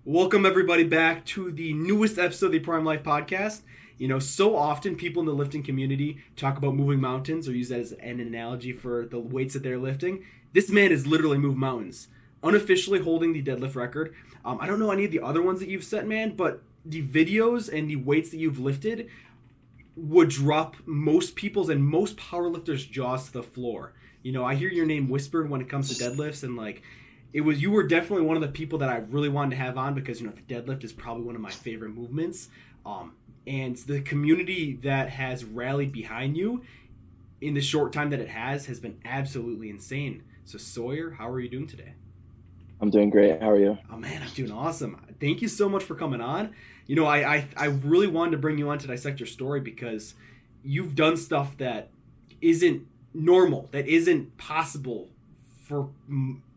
Welcome everybody back to the newest episode of the Prime Life podcast. You know, so often people in the lifting community talk about moving mountains or use that as an analogy for the weights that they're lifting. This man has literally moved mountains, unofficially holding the deadlift record. I don't know any of the other ones that you've set, man, but the videos and the weights that you've lifted would drop most people's and most powerlifters' jaws to the floor. You know, I hear your name whispered when it comes to deadlifts, and you were definitely one of the people that I really wanted to have on because, you know, the deadlift is probably one of my favorite movements. And the community that has rallied behind you in the short time that it has been absolutely insane. So Sawyer, how are you doing today? I'm doing great. How are you? Oh man, I'm doing awesome. Thank you so much for coming on. You know, I really wanted to bring you on to dissect your story because you've done stuff that isn't normal, that isn't possible for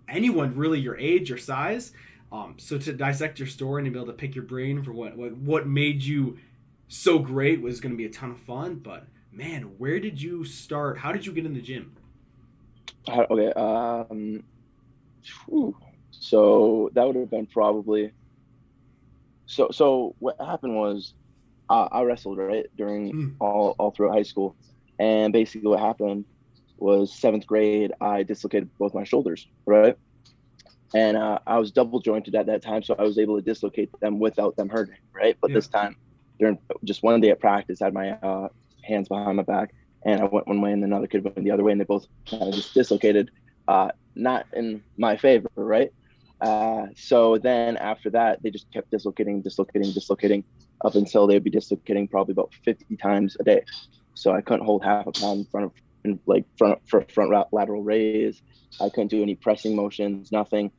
anyone really your age or size. So to dissect your story and to be able to pick your brain for what made you so great was going to be a ton of fun. But man, where did you start? How did you get in the gym? Okay. So that would have been probably. So what happened was, I wrestled right during all throughout high school, and basically what happened was 7th grade I dislocated both my shoulders, right? And I was double jointed at that time, so I was able to dislocate them without them hurting, right? But this time, during just one day at practice, I had my hands behind my back, and I went one way and another kid went the other way, and they both kind of just dislocated, not in my favor, right? So then after that, they just kept dislocating up until they'd be dislocating probably about 50 times a day. So I couldn't hold half a pound front lateral raise. I couldn't do any pressing motions, nothing.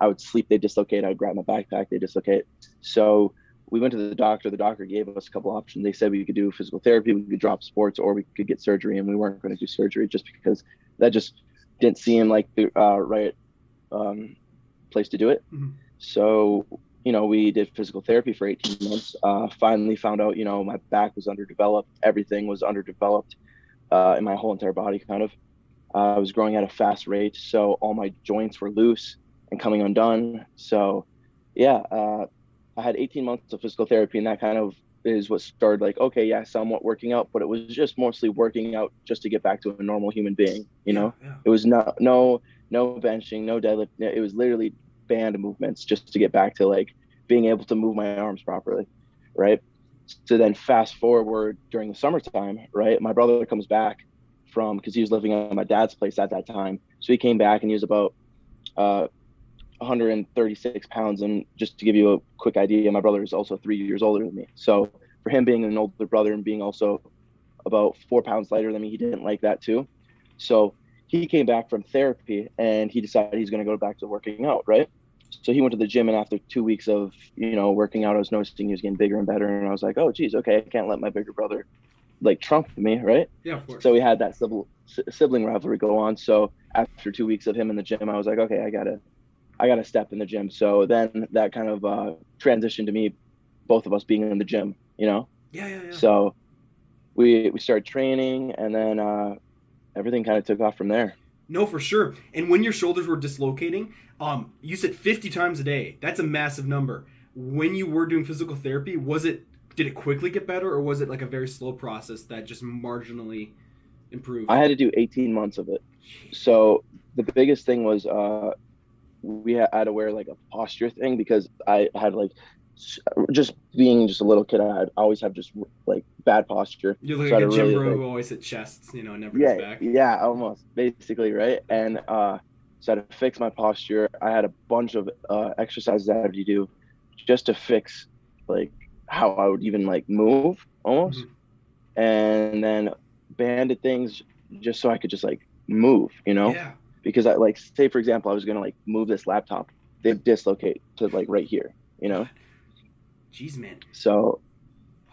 I would sleep, they dislocate. I would grab my backpack, they dislocate. So we went to the doctor. The doctor gave us a couple options. They said we could do physical therapy, we could drop sports, or we could get surgery. And we weren't going to do surgery just because that just didn't seem like the right place to do it. Mm-hmm. So, you know, we did physical therapy for 18 months. Finally found out, you know, my back was underdeveloped. Everything was underdeveloped in my whole entire body, kind of. I was growing at a fast rate, so all my joints were loose and coming undone. So, yeah, I had 18 months of physical therapy, and that kind of is what started like, okay, yeah, somewhat working out, but it was just mostly working out just to get back to a normal human being, you know? Yeah. It was no benching, no deadlift. It was literally band movements just to get back to like being able to move my arms properly, right? So then fast forward during the summertime, right? My brother comes back because he was living at my dad's place at that time. So he came back and he was about 136 pounds. And just to give you a quick idea, my brother is also 3 years older than me. So for him being an older brother and being also about 4 pounds lighter than me, he didn't like that too. So he came back from therapy and he decided he's going to go back to working out, right? So he went to the gym, and after 2 weeks of, you know, working out, I was noticing he was getting bigger and better. And I was like, oh, geez, okay, I can't let my bigger brother like trump me, right? Yeah, of course. So we had that sibling rivalry go on. So after 2 weeks of him in the gym, I was like, okay, I gotta step in the gym. So then that kind of transitioned to me, both of us being in the gym, you know? Yeah. So we started training, and then everything kind of took off from there. No, for sure. And when your shoulders were dislocating, you said 50 times a day. That's a massive number. When you were doing physical therapy, did it quickly get better, or was it like a very slow process that just marginally improved? I had to do 18 months of it. So the biggest thing was we had to wear like a posture thing, because I had like just being just a little kid, I'd always have just like bad posture. You're like a gym bro who always hit chests, you know, never gets back. Yeah, almost, basically, right? And so I had to fix my posture. I had a bunch of exercises I had to do just to fix like how I would even like move almost. Mm-hmm. And then banded things just so I could just like move, you know? Yeah. Because I like, say for example, I was gonna like move this laptop, they'd dislocate to like right here, you know? Jeez, man. So,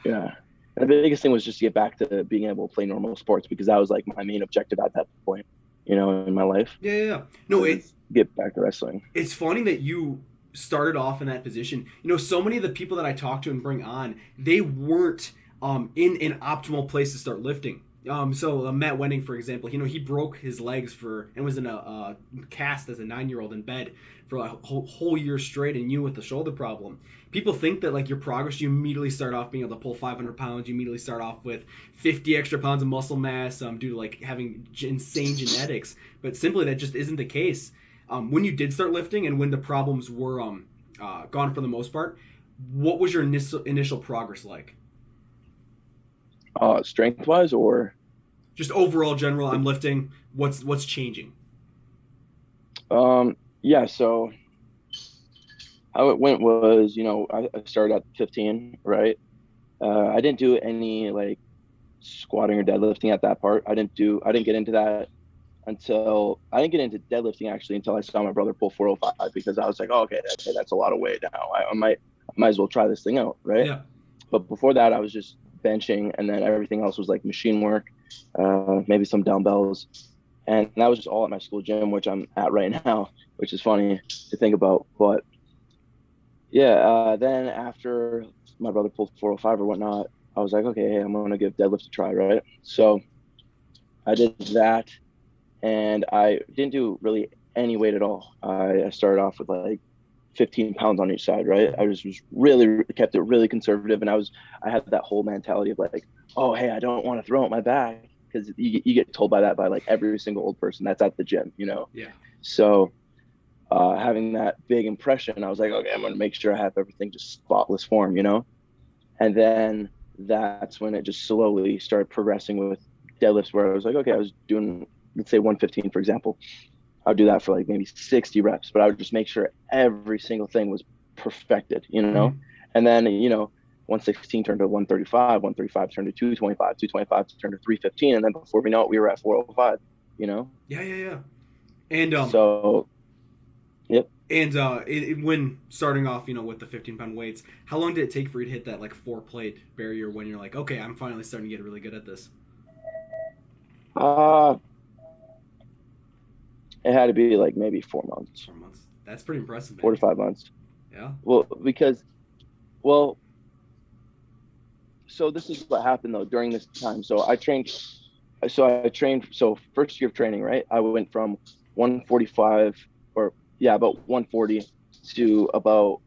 yeah. And the biggest thing was just to get back to being able to play normal sports, because that was like my main objective at that point, you know, in my life. Yeah. No, get back to wrestling. It's funny that you started off in that position. You know, so many of the people that I talk to and bring on, they weren't in an optimal place to start lifting. Matt Wenning, for example, he broke his legs and was in a cast as a 9-year-old in bed for a whole year straight, and you with the shoulder problem. People think that like your progress, you immediately start off being able to pull 500 pounds. You immediately start off with 50 extra pounds of muscle mass due to like having insane genetics. But simply that just isn't the case. When you did start lifting and when the problems were gone for the most part, what was your initial progress like? Strength wise or just overall general? I'm lifting. What's changing? Yeah. So how it went was, I started at 15, right? I didn't do any like squatting or deadlifting at that part. I didn't get into that I didn't get into deadlifting actually until I saw my brother pull 405, because I was like, oh, okay, that's a lot of weight now. I might as well try this thing out, right? Yeah. But before that, I was just benching, and then everything else was like machine work, maybe some dumbbells, and that was just all at my school gym, which I'm at right now, which is funny to think about. But yeah, then after my brother pulled 405 or whatnot, I was like, okay, hey, I'm gonna give deadlift a try, right? So I did that, and I didn't do really any weight at all. I started off with like 15 pounds on each side, right? I was really kept it really conservative, and I had that whole mentality of like, oh, hey, I don't want to throw out my back, because you get told by that by like every single old person that's at the gym, Yeah. So having that big impression, I was like, okay, I'm gonna make sure I have everything just spotless form, and then that's when it just slowly started progressing with deadlifts, where I was like, okay, I was doing, let's say 115, for example. I would do that for like maybe 60 reps, but I would just make sure every single thing was perfected, Mm-hmm. And then, 116 turned to 135, 135 turned to 225, 225 turned to 315. And then before we know it, we were at 405, Yeah. And, so, yep. And when starting off, with the 15-pound weights, how long did it take for you to hit that like 4-plate barrier when you're like, okay, I'm finally starting to get really good at this? It had to be like maybe 4 months. 4 months. That's pretty impressive, man. 4 to 5 months. Yeah. So this is what happened though during this time. So first year of training, right? I went from 145 about 140 to about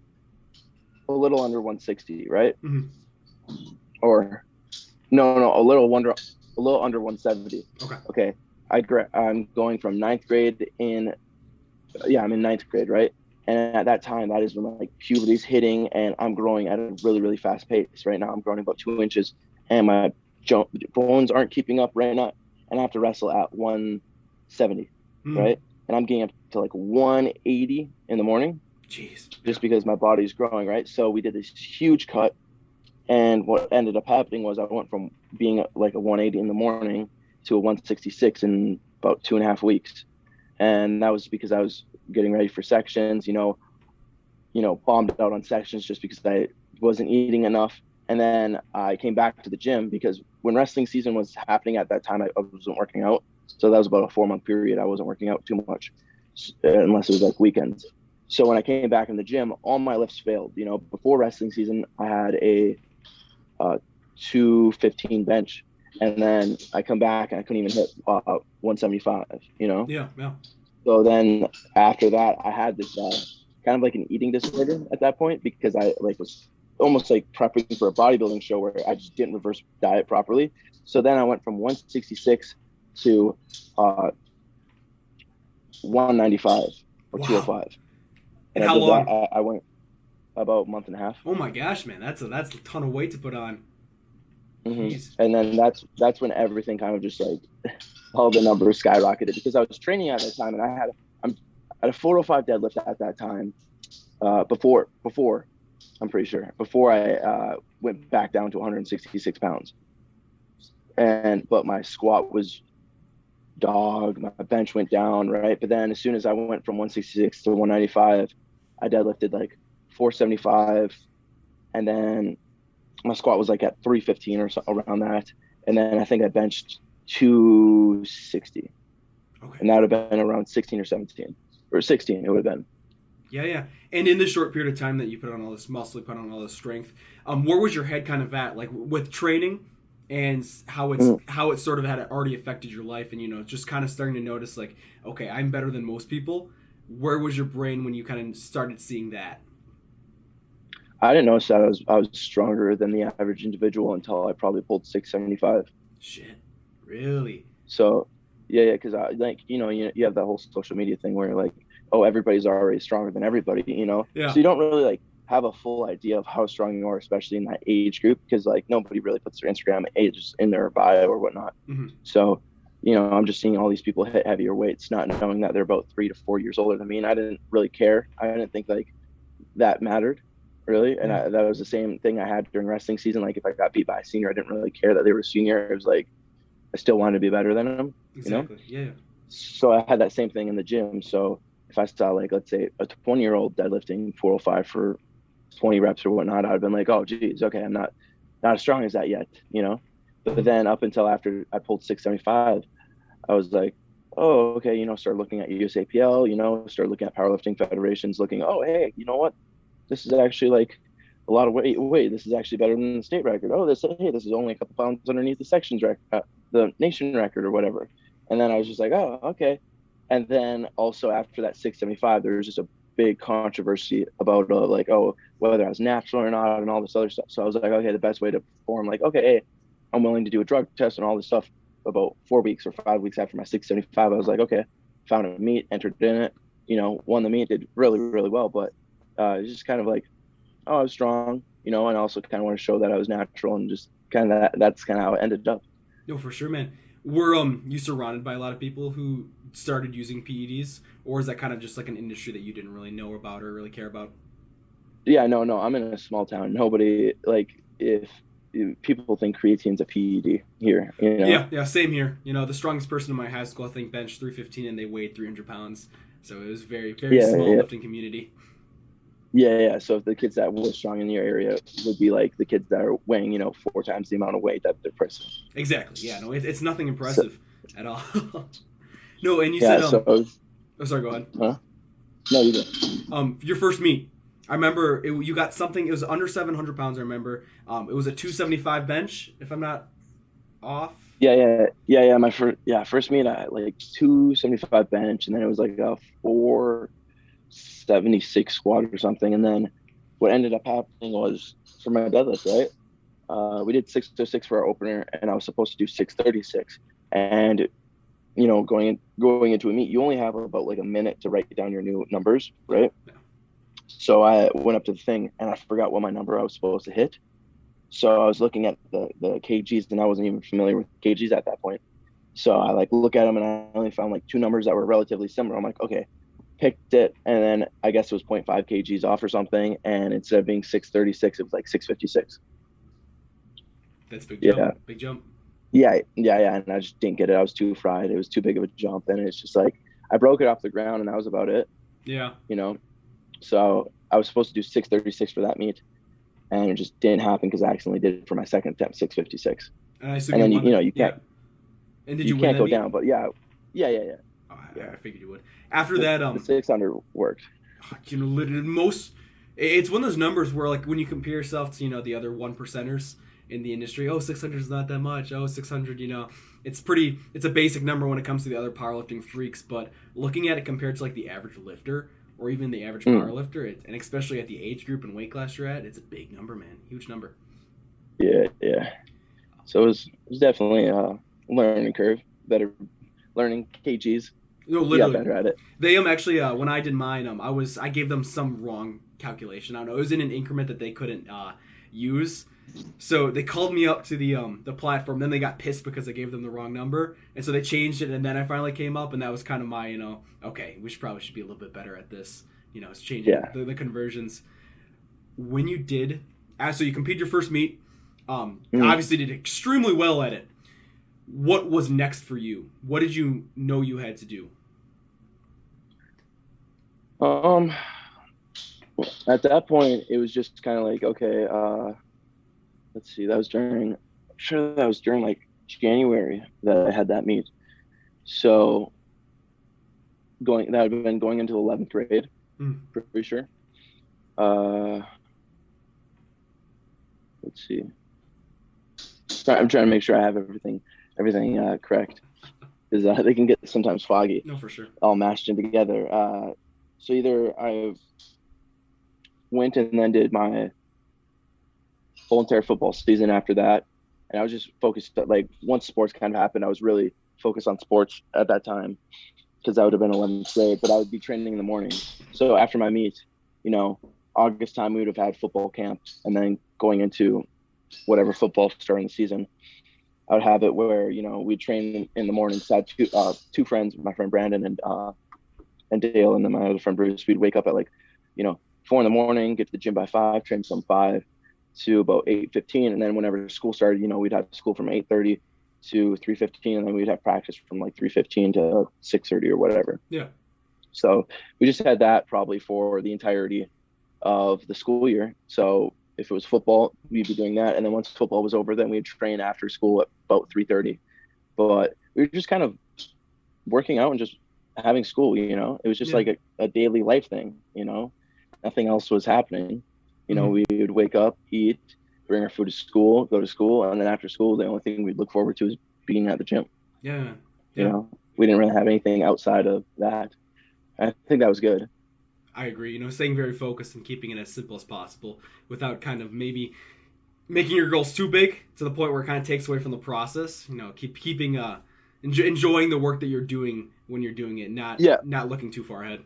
a little under 160, right? Mm-hmm. Or no, a little under 170. Okay. I'm going from ninth grade I'm in ninth grade, right? And at that time, that is when like puberty's hitting, and I'm growing at a really, really fast pace. Right now, I'm growing about 2 inches, and my bones aren't keeping up right now, and I have to wrestle at 170, right? And I'm getting up to like 180 in the morning. Jeez. Just because my body's growing, right? So we did this huge cut, and what ended up happening was I went from being like a 180 in the morning to a 166 in about 2.5 weeks. And that was because I was getting ready for sections, bombed out on sections just because I wasn't eating enough. And then I came back to the gym because when wrestling season was happening at that time, I wasn't working out. So that was about a 4-month period. I wasn't working out too much unless it was like weekends. So when I came back in the gym, all my lifts failed. Before wrestling season, I had a 215 bench. And then I come back and I couldn't even hit 175, Yeah. So then after that, I had this kind of like an eating disorder at that point, because I was almost like prepping for a bodybuilding show where I just didn't reverse diet properly. So then I went from 166 to 195 or 205. And how long? I went about a month and a half. Oh my gosh, man, that's a ton of weight to put on. Mm-hmm. And then that's when everything kind of just like all the numbers skyrocketed, because I was training at that time, and I had a 405 deadlift at that time. Before I'm pretty sure before I went back down to 166 pounds, but my squat was dog. My bench went down, right? But then as soon as I went from 166 to 195, I deadlifted like 475, and then my squat was like at 315 or so, around that. And then I think I benched 260. Okay. And that would have been around 16 or 17 or 16. It would have been. Yeah. And in the short period of time that you put on all this muscle, you put on all this strength, where was your head kind of at? Like with training, and how it sort of had already affected your life, and, you know, just kind of starting to notice, like, okay, I'm better than most people. Where was your brain when you kind of started seeing that? I didn't notice that I was stronger than the average individual until I probably pulled 675. Shit, really? So, yeah, because I like, you know, you have that whole social media thing where like, oh, everybody's already stronger than everybody, you know. Yeah. So you don't really like have a full idea of how strong you are, especially in that age group, because like nobody really puts their Instagram ages in their bio or whatnot. Mm-hmm. So, you know, I'm just seeing all these people hit heavier weights, not knowing that they're about 3 to 4 years older than me, and I didn't really care. I didn't think like that mattered really, and that was the same thing I had during wrestling season. Like if I got beat by a senior, I didn't really care that they were a senior. It was like I still wanted to be better than them. Exactly. You know? Yeah. So I had that same thing in the gym. So if I saw like, let's say a 20-year-old deadlifting 405 for 20 reps or whatnot, I'd been like, oh geez, okay, I'm not as strong as that yet, you know. But then up until after I pulled 675, I was like, oh, okay, you know, start looking at USAPL, you know, start looking at powerlifting federations, looking, oh, hey, you know what? This is actually like a lot of weight. Wait, this is actually better than the state record. Oh, this is only a couple pounds underneath the sections record, the nation record or whatever. And then I was just like, oh, okay. And then also after that 675, there was just a big controversy about like, oh, whether I was natural or not and all this other stuff. So I was like, okay, the best way to perform, like, okay, hey, I'm willing to do a drug test and all this stuff. About 4 weeks or 5 weeks after my 675, I was like, okay, found a meet, entered in it, you know, won the meet, did really, really well. But it's just kind of like, oh, I was strong, you know, and also kind of want to show that I was natural, and just kind of that's kind of how it ended up. No, for sure, man. Were you surrounded by a lot of people who started using PEDs, or is that kind of just like an industry that you didn't really know about or really care about? Yeah, no, I'm in a small town. Nobody, like, if people think creatine's a PED here, you know? Yeah, same here. You know, the strongest person in my high school, I think, benched 315 and they weighed 300 pounds. So it was very, very small lifting community. Yeah. So the kids that were strong in your area would be like the kids that are weighing, you know, 4 times the amount of weight that they're pressing. Exactly. Yeah, no, it's nothing impressive at all. No, and you said, oh, sorry, go ahead. Huh? No, you go. Your first meet. I remember you got something. It was under 700 pounds. I remember. It was a 275 bench, if I'm not off. Yeah. My first meet, I like 275 bench, and then it was like a 476 squat or something. And then what ended up happening was for my deadlift, right? We did 606 for our opener, and I was supposed to do 636. And you know, going into a meet, you only have about like a minute to write down your new numbers, right? Yeah. So I went up to the thing and I forgot what my number I was supposed to hit. So I was looking at the kgs, and I wasn't even familiar with kgs at that point. So I like look at them, and I only found like 2 numbers that were relatively similar. I'm like, okay, picked it, and then I guess it was 0.5 kgs off or something, and instead of being 636, it was like 656. That's big jump. Yeah. Big jump. Yeah, and I just didn't get it. I was too fried. It was too big of a jump, and it's just like I broke it off the ground, and that was about it. Yeah. You know, so I was supposed to do 636 for that meet, and it just didn't happen because I accidentally did it for my second attempt, 656. And then you can't. Yeah. And did you can't go meet? down, but yeah. Oh, I figured you would. After that, the 600 worked. You know, literally it's one of those numbers where, like, when you compare yourself to, you know, the other 1%ers in the industry, 600 is not that much. 600, you know, it's a basic number when it comes to the other powerlifting freaks. But looking at it compared to like the average lifter or even the average powerlifter, and especially at the age group and weight class you're at, it's a big number, man. Huge number. Yeah. So it was definitely a learning curve. Better learning kgs. No, literally. Got better at it. They actually when I did mine, I gave them some wrong calculation. I don't know. It was in an increment that they couldn't use. So they called me up to the platform. Then they got pissed because I gave them the wrong number, and so they changed it. And then I finally came up, and that was kind of my, you know, okay, we should probably be a little bit better at this. You know, it's changing the conversions. When you did, so you competed your first meet, obviously did extremely well at it. What was next for you? What did you know you had to do? At that point, it was just kind of like, okay, let's see, that was during like January that I had that meet. So that would have been going into 11th grade, pretty sure. Let's see. I'm trying to make sure I have everything correct, because they can get sometimes foggy. No, for sure. All mashed in together. So either I went and then did my whole entire football season after that, and I was just focused. Like once sports kind of happened, I was really focused on sports at that time, because I would have been 11th grade, but I would be training in the morning. So after my meet, August time, we would have had football camp, and then going into whatever football starting the season, I would have it where, we'd train in the morning. So I had two friends, my friend Brandon and Dale, and then my other friend Bruce. We'd wake up at 4 in the morning, get to the gym by 5, train from 5 to about 8:15, and then whenever school started, we'd have school from 8:30 to 3:15, and then we'd have practice from 3:15 to 6:30 or whatever. Yeah. So we just had that probably for the entirety of the school year. So if it was football, we'd be doing that, and then once football was over, then we'd train after school at about 3:30. But we were just kind of working out and just having school. It was just like a daily life thing. Nothing else was happening. We would wake up, eat, bring our food to school, go to school, and then after school, the only thing we'd look forward to is being at the gym. Yeah. We didn't really have anything outside of that. I think that was good. I agree. Staying very focused and keeping it as simple as possible without kind of maybe making your goals too big to the point where it kind of takes away from the process. Keeping enjoying the work that you're doing when you're doing it, not looking too far ahead.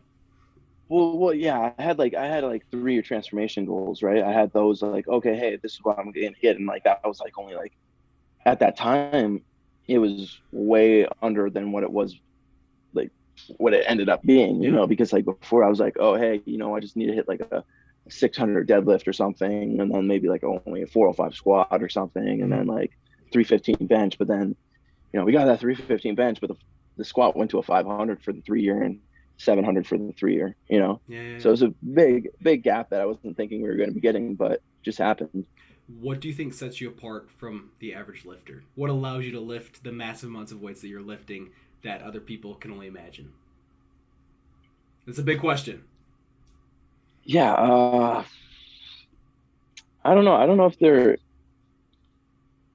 Well, yeah. I had 3-year transformation goals, right? I had those okay, hey, this is what I'm going to hit, and that was only at that time, it was way under than what it was, what it ended up being, because before I was oh, hey, I just need to hit a 600 deadlift or something, and then maybe only a 405 squat or something, and then 315 bench. But then, we got that 315 bench, but the squat went to a 500 for the 3-year and 700 for the 3-year, So it was a big gap that I wasn't thinking we were going to be getting, but just happened. What do you think sets you apart from the average lifter? What allows you to lift the massive amounts of weights that you're lifting that other people can only imagine? It's a big question. Yeah. I don't know. I don't know if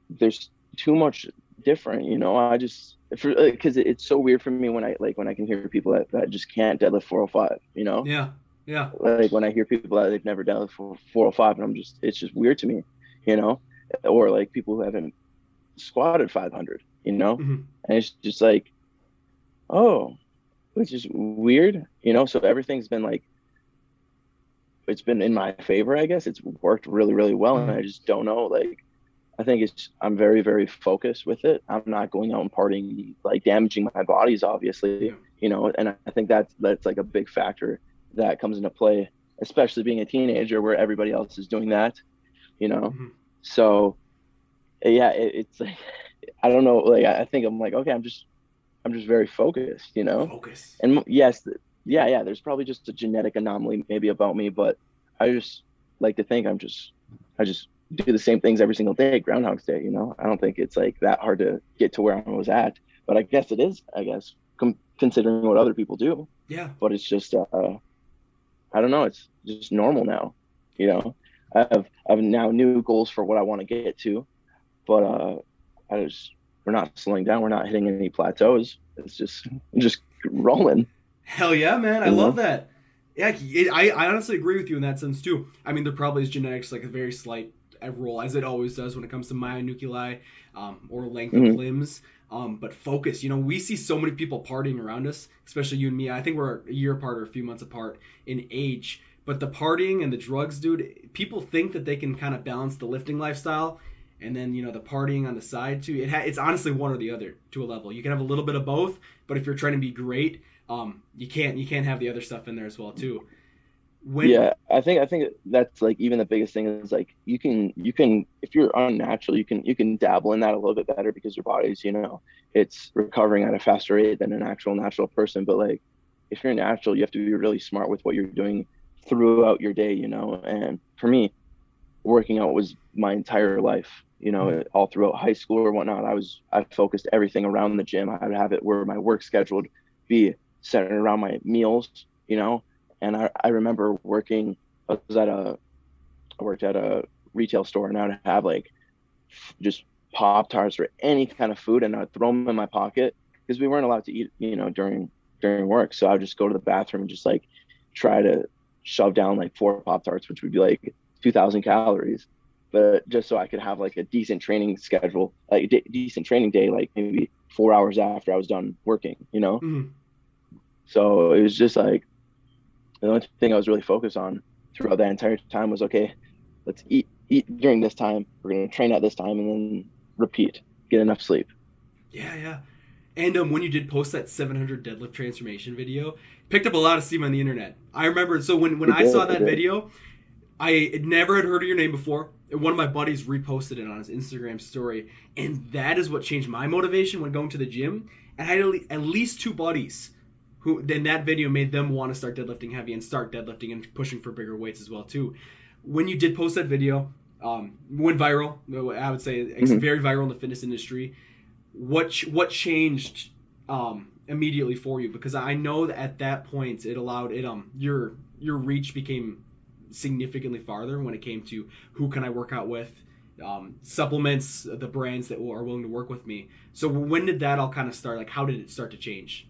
there's too much different, I just, because it's so weird for me when I can hear people that just can't deadlift 405, Yeah. When I hear people that they've never deadlifted for 405, and it's just weird to me, or people who haven't squatted 500, and it's just oh, which is weird, so everything's been it's been in my favor, I guess. It's worked really, really well, and I just don't know, I think I'm very, very focused with it. I'm not going out and partying, damaging my bodies, obviously, and I think that's a big factor that comes into play, especially being a teenager where everybody else is doing that, So yeah, it's I don't know, I think I'm okay, I'm just very focused, Focus. And yes, yeah, there's probably just a genetic anomaly maybe about me, but I just like to think I just do the same things every single day, Groundhog's Day, I don't think it's that hard to get to where I was at, but I guess it is, considering what other people do. Yeah. But it's just, I don't know, it's just normal now, I have now new goals for what I want to get to, but we're not slowing down. We're not hitting any plateaus. It's just rolling. Hell yeah, man. I love that. Yeah, I honestly agree with you in that sense too. I mean, there probably is genetics, a very slight role, as it always does when it comes to myonuclei or length of limbs. But focus, we see so many people partying around us, especially you and me. I think we're a year apart or a few months apart in age. But the partying and the drugs, dude, people think that they can kind of balance the lifting lifestyle and then, the partying on the side too. It's honestly one or the other to a level. You can have a little bit of both, but if you're trying to be great, you can't have the other stuff in there as well too. I think that's even the biggest thing is you can if you're unnatural, you can dabble in that a little bit better because your body's it's recovering at a faster rate than an actual natural person. But if you're natural, you have to be really smart with what you're doing throughout your day, and for me, working out was my entire life, all throughout high school or whatnot. I focused everything around the gym. I would have it where my work schedule would be centered around my meals, and I remember working, I worked at a retail store, and I would have just Pop-Tarts or any kind of food, and I'd throw them in my pocket because we weren't allowed to eat, during work. So I would just go to the bathroom and just like try to shove down like 4 Pop-Tarts, which would be like 2,000 calories, but just so I could have like a decent training schedule, like decent training day, like maybe 4 hours after I was done working, Mm-hmm. So it was just like the only thing I was really focused on throughout that entire time was, okay, let's eat during this time. We're going to train at this time and then repeat, get enough sleep. Yeah. And when you did post that 700 deadlift transformation video, picked up a lot of steam on the internet. I remember, so when I saw that video, I never had heard of your name before. One of my buddies reposted it on his Instagram story, and that is what changed my motivation when going to the gym. And I had at least 2 buddies who then that video made them want to start deadlifting heavy and start deadlifting and pushing for bigger weights as well too. When you did post that video, went viral. I would say it's very viral in the fitness industry. What changed immediately for you? Because I know that at that point it allowed it your reach became significantly farther when it came to who can I work out with, supplements, the brands that are willing to work with me. So when did that all kind of start? Like, how did it start to change?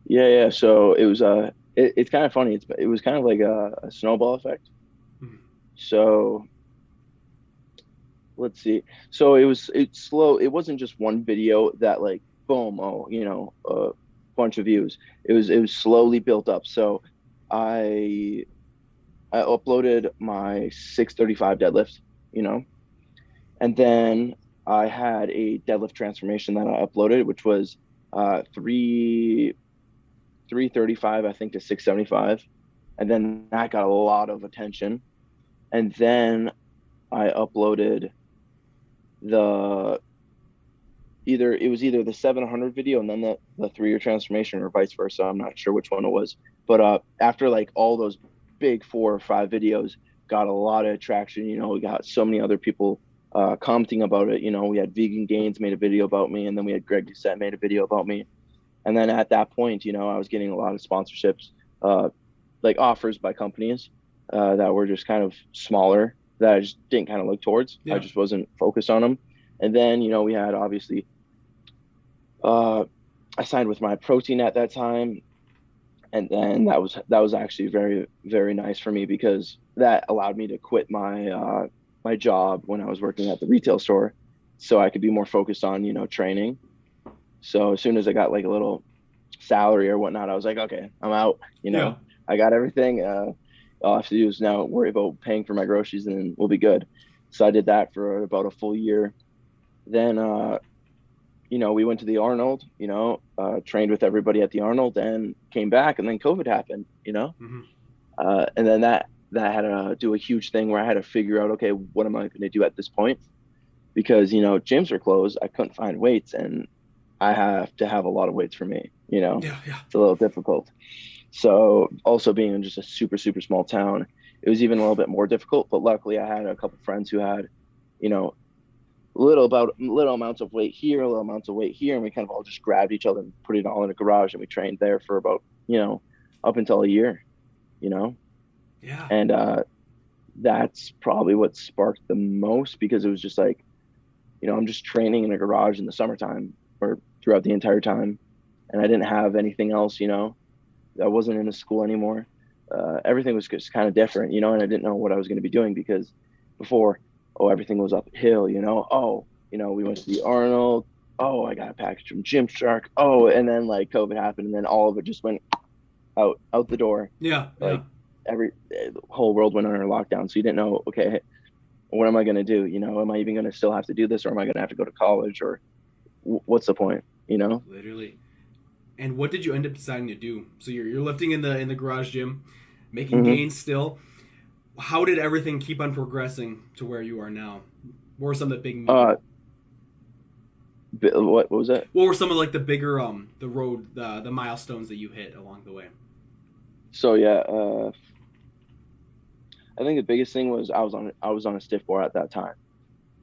Yeah. So it was it's kind of funny. It was kind of like a snowball effect. Mm-hmm. So let's see. So it's slow. It wasn't just one video that like boom, a bunch of views. It was slowly built up. So I uploaded my 635 deadlift, and then I had a deadlift transformation that I uploaded, which was 335, I think, to 675, and then that got a lot of attention. And then I uploaded either the 700 video and then the 3-year transformation, or vice versa. I'm not sure which one it was, but after like all those big 4 or 5 videos got a lot of traction, we got so many other people commenting about it. We had Vegan Gains made a video about me, and then we had Greg Doucette made a video about me. And then at that point, I was getting a lot of sponsorships, like offers by companies that were just kind of smaller, that I just didn't kind of look towards. Yeah. I just wasn't focused on them. And then, we had obviously, I signed with My Protein at that time. And then that was actually very, very nice for me, because that allowed me to quit my my job when I was working at the retail store, so I could be more focused on, training. So as soon as I got like a little salary or whatnot, I was like, okay, I'm out, Yeah. I got everything. All I have to do is now worry about paying for my groceries, and we'll be good. So I did that for about a full year. Then, we went to the Arnold, trained with everybody at the Arnold, and came back, and then COVID happened, Mm-hmm. And then that had to do a huge thing where I had to figure out, okay, what am I going to do at this point? Because, gyms are closed. I couldn't find weights, and I have to have a lot of weights for me, Yeah. It's a little difficult. So also being in just a super, super small town, it was even a little bit more difficult. But luckily I had a couple friends who had, little amounts of weight here, little amounts of weight here. And we kind of all just grabbed each other and put it all in a garage, and we trained there for about, up until a year, Yeah. And that's probably what sparked the most, because it was just like, I'm just training in a garage in the summertime or throughout the entire time. And I didn't have anything else, I wasn't in a school anymore. Everything was just kind of different, and I didn't know what I was going to be doing, because before, everything was uphill, we went to the Arnold. I got a package from Gymshark. And then like COVID happened, and then all of it just went out the door. Yeah. Like the whole world went under lockdown. So you didn't know, okay, what am I going to do? Am I even going to still have to do this, or am I going to have to go to college, or what's the point, Literally. And what did you end up deciding to do? So you're lifting in the garage gym, making gains still. How did everything keep on progressing to where you are now? What were some of the big what was that? What were some of like the bigger the road the milestones that you hit along the way? So yeah, I think the biggest thing was I was on a stiff bar at that time.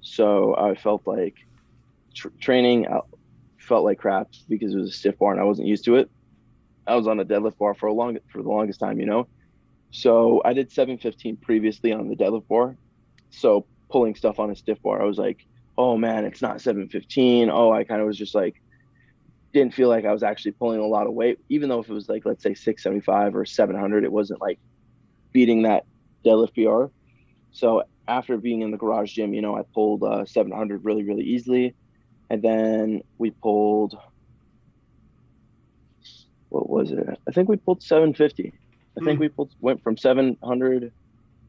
So I felt like training felt like crap because it was a stiff bar and I wasn't used to it. I was on a deadlift bar for the longest time, So I did 715 previously on the deadlift bar. So pulling stuff on a stiff bar, I was like, oh man, it's not 715. Oh, I kind of was just like, didn't feel like I was actually pulling a lot of weight, even though if it was like, let's say 675 or 700, it wasn't like beating that deadlift PR. So after being in the garage gym, you know, I pulled 700 really, really easily. And then we pulled, what was it? I think we pulled 750. I think we went from 700.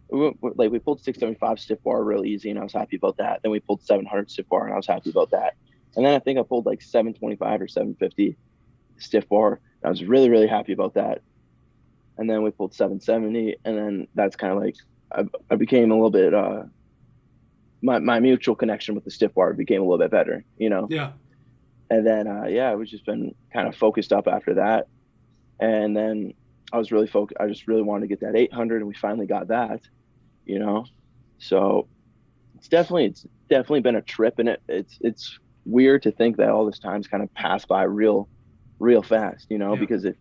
We pulled 675 stiff bar real easy, and I was happy about that. Then we pulled 700 stiff bar, and I was happy about that. And then I think I pulled like 725 or 750 stiff bar. I was really, really happy about that. And then we pulled 770, and then that's kind of like I became a little bit my mutual connection with the stiff bar became a little bit better, you know. Yeah. And then it was just been kind of focused up after that. And then I was really focused. I just really wanted to get that 800, and we finally got that, you know. So it's definitely been a trip, and it's weird to think that all this time's kind of passed by real fast, you know. Because if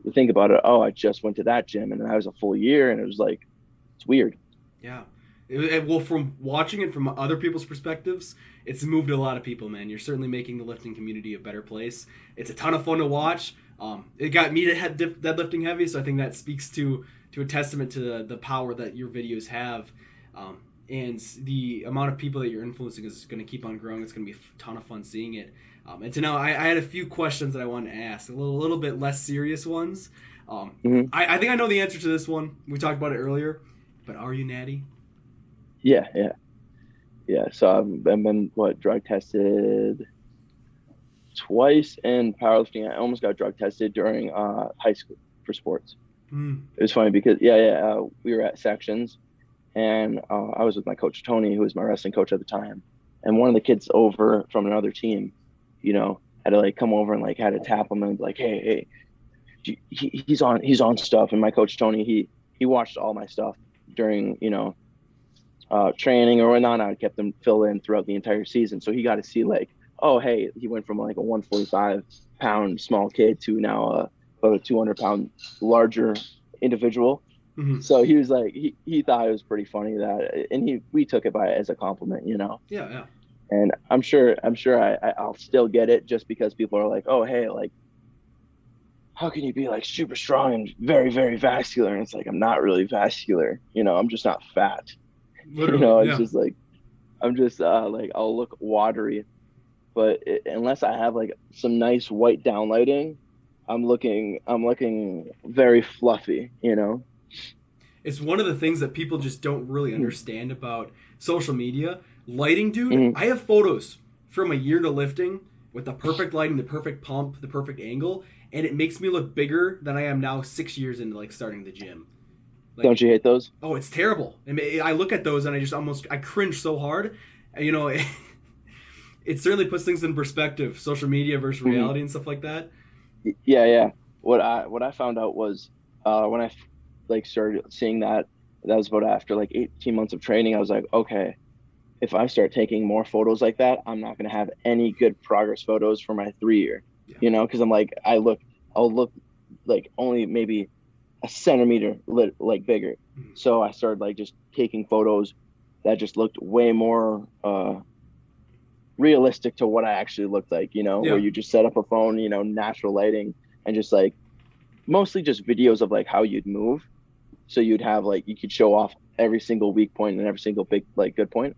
you think about it, I just went to that gym, and that was a full year, and it was like, it's weird. Yeah. Well, from watching it from other people's perspectives, it's moved a lot of people, man. You're certainly making the lifting community a better place. It's a ton of fun to watch. It got me to deadlifting heavy, so I think that speaks to a testament to the power that your videos have. And the amount of people that you're influencing is going to keep on growing. It's going to be a ton of fun seeing it. And to know, I had a few questions that I wanted to ask, a little bit less serious ones. I think I know the answer to this one. We talked about it earlier, but are you natty? Yeah. So I've been drug tested twice in powerlifting. I almost got drug tested during high school for sports. It was funny because we were at sections, and I was with my coach Tony, who was my wrestling coach at the time, and one of the kids over from another team, you know, had to like come over and like had to tap him and be like, hey, he's on stuff. And my coach Tony, he watched all my stuff during, you know, training or whatnot. I kept them filled in throughout the entire season, so he got to see like, oh hey, he went from like a 145-pound small kid to now about a 200-pound larger individual. So he was like, he thought it was pretty funny that, and we took it as a compliment, you know. Yeah. And I'm sure I'll still get it just because people are like, oh hey, like, how can you be like super strong and very, very vascular? And it's like, I'm not really vascular, you know, I'm just not fat. Literally, you know, it's just like, I'm just like, I'll look watery, but unless I have like some nice white downlighting, I'm looking very fluffy, you know. It's one of the things that people just don't really understand about social media. Lighting, dude, I have photos from a year to lifting with the perfect lighting, the perfect pump, the perfect angle, and it makes me look bigger than I am now 6 years into like starting the gym. Like, don't you hate those? Oh, it's terrible. I mean, I look at those and I cringe so hard. You know, it certainly puts things in perspective, social media versus reality and stuff like that. Yeah. What I found out was when I like started seeing that was about after like 18 months of training. I was like, okay, if I start taking more photos like that, I'm not going to have any good progress photos for my 3-year, you know, because I'm like, I'll look like only maybe a centimeter like bigger. So I started like just taking photos that just looked way more realistic to what I actually looked like, you know, where you just set up a phone, you know, natural lighting, and just like mostly just videos of like how you'd move. So you'd have like, you could show off every single weak point and every single big like good point.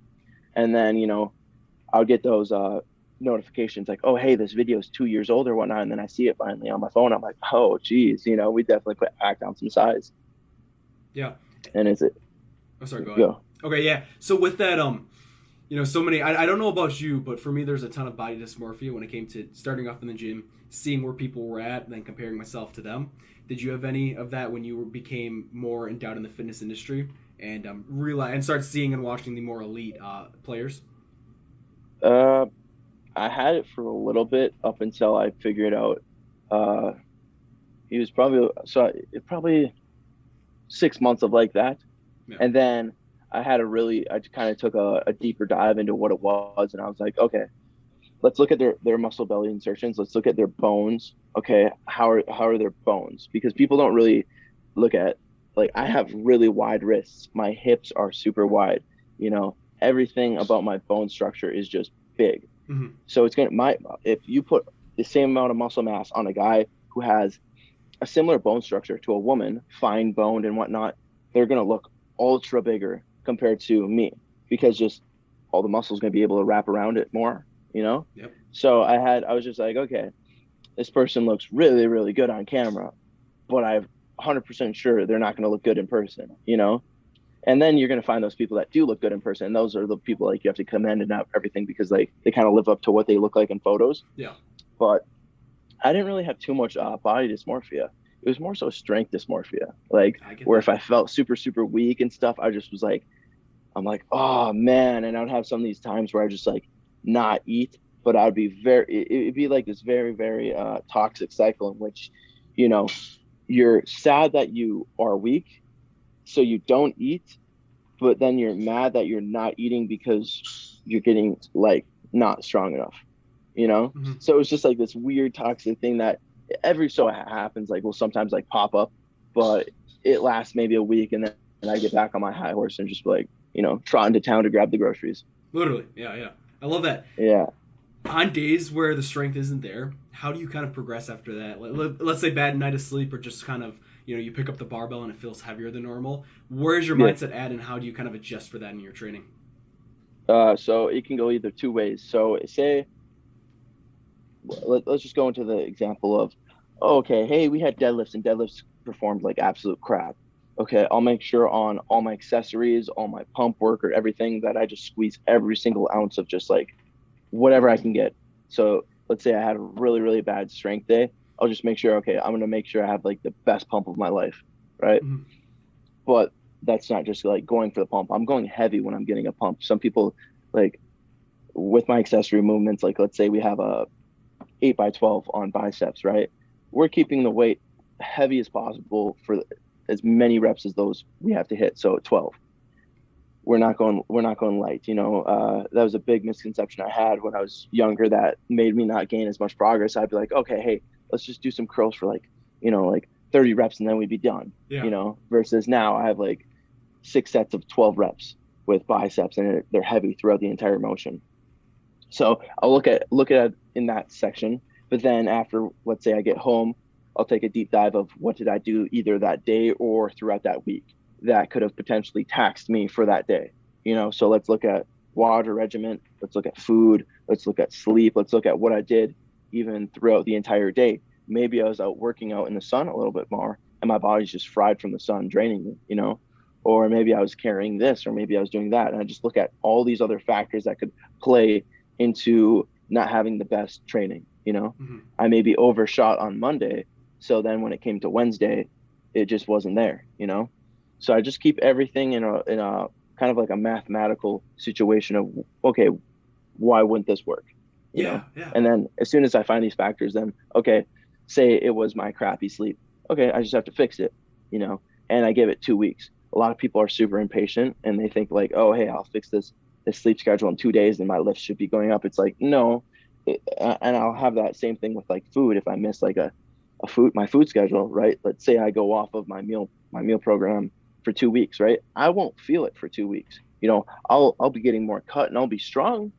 And then, you know, I'll get those notifications like, oh, hey, this video is 2 years old or whatnot. And then I see it finally on my phone. I'm like, oh, geez, you know, we definitely packed on some size. Yeah. And is it? Oh, sorry, go ahead. Okay, yeah. So with that, you know, so many, I don't know about you, but for me, there's a ton of body dysmorphia when it came to starting off in the gym, seeing where people were at, and then comparing myself to them. Did you have any of that when you became more endowed in the fitness industry and start seeing and watching the more elite players? I had it for a little bit up until I figured out he was probably 6 months of like that. Yeah. And then I kind of took a deeper dive into what it was, and I was like, okay, let's look at their muscle belly insertions. Let's look at their bones. Okay, how are their bones? Because people don't really look at, like, I have really wide wrists. My hips are super wide, you know, everything about my bone structure is just big. Mm-hmm. So if you put the same amount of muscle mass on a guy who has a similar bone structure to a woman, fine boned and whatnot, they're going to look ultra bigger compared to me, because just all the muscles going to be able to wrap around it more, Yep. So I was just like, okay, this person looks really, really good on camera, but I'm 100% sure they're not going to look good in person, And then you're going to find those people that do look good in person. And those are the people like you have to commend and not everything, because like they kind of live up to what they look like in photos. Yeah. But I didn't really have too much body dysmorphia. It was more so strength dysmorphia, like where if I felt super, super weak and stuff, I just was like, I'm like, oh man. And I would have some of these times where I just like not eat, but I would be it'd be like this very, very toxic cycle in which, you're sad that you are weak, so you don't eat, but then you're mad that you're not eating because you're getting like not strong enough, Mm-hmm. So it's just like this weird toxic thing that every so happens, like will sometimes like pop up, but it lasts maybe a week, and then I get back on my high horse and just like, trot into town to grab the groceries. Literally. Yeah. I love that. Yeah. On days where the strength isn't there, how do you kind of progress after that? Let's say bad night of sleep, or just kind of, you pick up the barbell and it feels heavier than normal. Where's your mindset at, and how do you kind of adjust for that in your training? So it can go either two ways. So say, let's just go into the example of, okay, hey, we had deadlifts and deadlifts performed like absolute crap. Okay, I'll make sure on all my accessories, all my pump work or everything, that I just squeeze every single ounce of just like whatever I can get. So let's say I had a really, really bad strength day. I'll just make sure, okay, I'm going to make sure I have like the best pump of my life. Right. Mm-hmm. But that's not just like going for the pump. I'm going heavy when I'm getting a pump. Some people like with my accessory movements, like let's say we have a 8x12 on biceps, right? We're keeping the weight heavy as possible for as many reps as those we have to hit. So 12. We're not going light. That was a big misconception I had when I was younger that made me not gain as much progress. I'd be like, okay, hey, let's just do some curls for like 30 reps and then we'd be done. Yeah. Versus now I have like 6 sets of 12 reps with biceps, and they're heavy throughout the entire motion. So I'll look at it in that section, but then after, let's say I get home, I'll take a deep dive of what did I do either that day or throughout that week that could have potentially taxed me for that day. So let's look at water regimen, let's look at food, let's look at sleep, let's look at what I did even throughout the entire day. Maybe I was out working out in the sun a little bit more and my body's just fried from the sun, draining me, or maybe I was carrying this, or maybe I was doing that. And I just look at all these other factors that could play into not having the best training. Mm-hmm. I maybe overshot on Monday, so then when it came to Wednesday, it just wasn't there. So I just keep everything in a kind of like a mathematical situation of, okay, why wouldn't this work? Yeah. And then as soon as I find these factors, then okay, say it was my crappy sleep. Okay, I just have to fix it. And I give it 2 weeks. A lot of people are super impatient and they think like, oh, hey, I'll fix this sleep schedule in 2 days and my lift should be going up. It's like, no. And I'll have that same thing with like food. If I miss like my food schedule, right? Let's say I go off of my meal program for 2 weeks, right? I won't feel it for 2 weeks. I'll be getting more cut and I'll be strong,